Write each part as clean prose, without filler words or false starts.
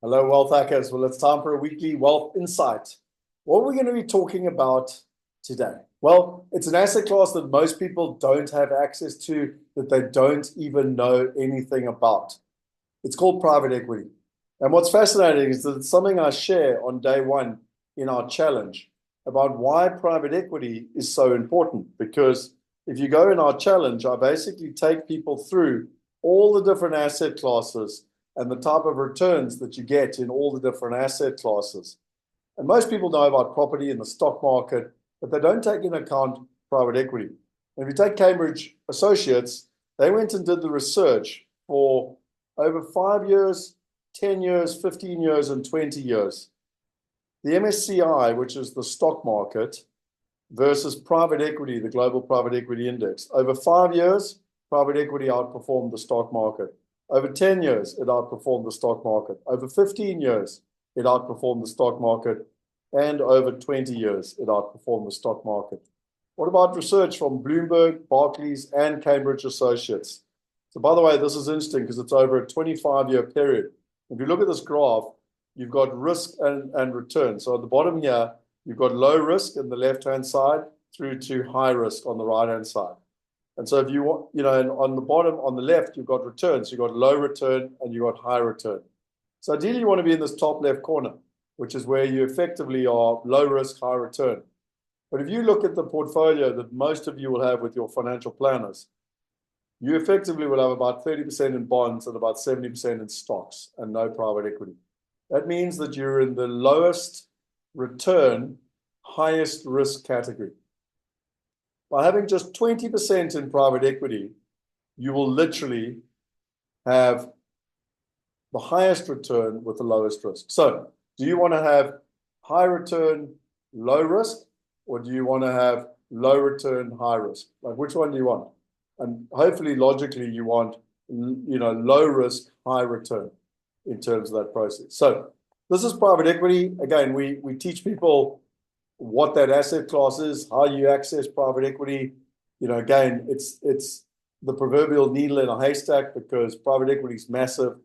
Hello, wealth hackers. Well, it's time for a weekly wealth insight. What are we going to be talking about today? Well, it's an asset class that most people don't have access to, that they don't even know anything about. It's called private equity. And what's fascinating is that it's something I share on day one in our challenge about why private equity is so important. Because if you go in our challenge, I basically take people through all the different asset classes and the type of returns that you get in all the different asset classes. And most people know about property and the stock market, but they don't take into account private equity. And if you take Cambridge Associates, they went and did the research for over 5 years, 10 years, 15 years, and 20 years. The MSCI, which is the stock market, versus private equity, the global private equity index. Over 5 years, private equity outperformed the stock market. Over 10 years, it outperformed the stock market. Over 15 years, it outperformed the stock market. And over 20 years, it outperformed the stock market. What about research from Bloomberg, Barclays, and Cambridge Associates? So by the way, this is interesting because it's over a 25-year period. If you look at this graph, you've got risk and return. So at the bottom here, you've got low risk on the left-hand side through to high risk on the right-hand side. And so if you want, and on the bottom, on the left, you've got returns. You've got low return and you've got high return. So ideally, you want to be in this top left corner, which is where you effectively are low risk, high return. But if you look at the portfolio that most of you will have with your financial planners, you effectively will have about 30% in bonds and about 70% in stocks and no private equity. That means that you're in the lowest return, highest risk category. By having just 20% in private equity, you will literally have the highest return with the lowest risk. So do you want to have high return, low risk, or do you want to have low return, high risk? Like, which one do you want? And hopefully, logically, you want, low risk, high return in terms of that process. So this is private equity. Again, we teach people what that asset class is, how you access private equity. Again, it's the proverbial needle in a haystack because private equity is massive.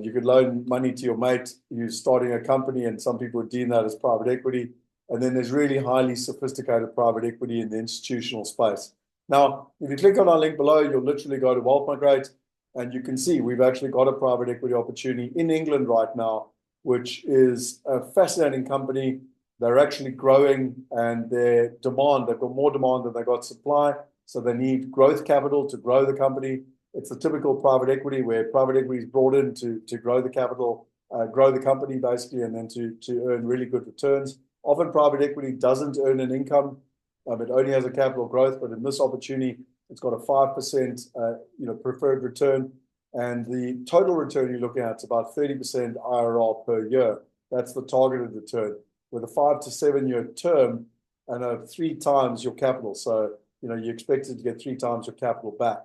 You could loan money to your mate who's starting a company, and some people would deem that as private equity. And then there's really highly sophisticated private equity in the institutional space. Now, if you click on our link below, you'll literally go to Wealth Migrate, and you can see we've actually got a private equity opportunity in England right now, which is a fascinating company. They're actually growing, and they've got more demand than they got supply. So they need growth capital to grow the company. It's the typical private equity where private equity is brought in to grow the capital, grow the company basically, and then to earn really good returns. Often private equity doesn't earn an income. It only has a capital growth, but in this opportunity, it's got a 5% preferred return. And the total return you're looking at is about 30% IRR per year. That's the targeted return, with a 5 to 7 year term and 3 times your capital. So, you're expected to get 3 times your capital back.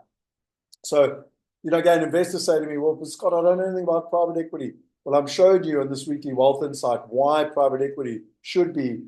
So, again, investors say to me, well, Scott, I don't know anything about private equity. Well, I've showed you in this weekly wealth insight why private equity should be,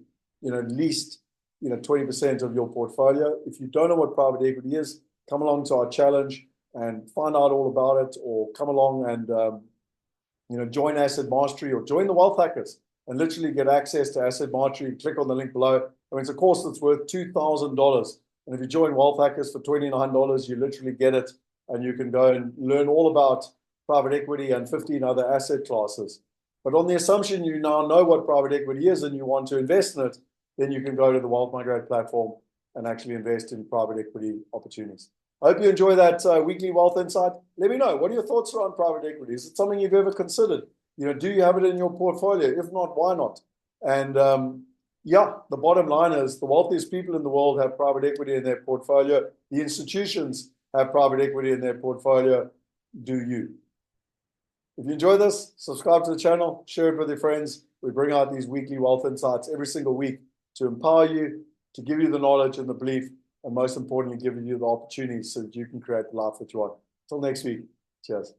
at least, 20% of your portfolio. If you don't know what private equity is, come along to our challenge and find out all about it, or come along and, join Asset Mastery or join the Wealth Hackers and literally get access to Asset Mastery. Click on the link below. It's a course that's worth $2,000. And if you join Wealth Hackers for $29, you literally get it. And you can go and learn all about private equity and 15 other asset classes. But on the assumption you now know what private equity is and you want to invest in it, then you can go to the Wealth Migrate platform and actually invest in private equity opportunities. I hope you enjoy that weekly wealth insight. Let me know, what are your thoughts around private equity? Is it something you've ever considered? Do you have it in your portfolio? If not, why not? And the bottom line is the wealthiest people in the world have private equity in their portfolio. The institutions have private equity in their portfolio. Do you? If you enjoy this, subscribe to the channel, share it with your friends. We bring out these weekly wealth insights every single week to empower you, to give you the knowledge and the belief, and most importantly, give you the opportunities so that you can create the life that you want. Until next week, cheers.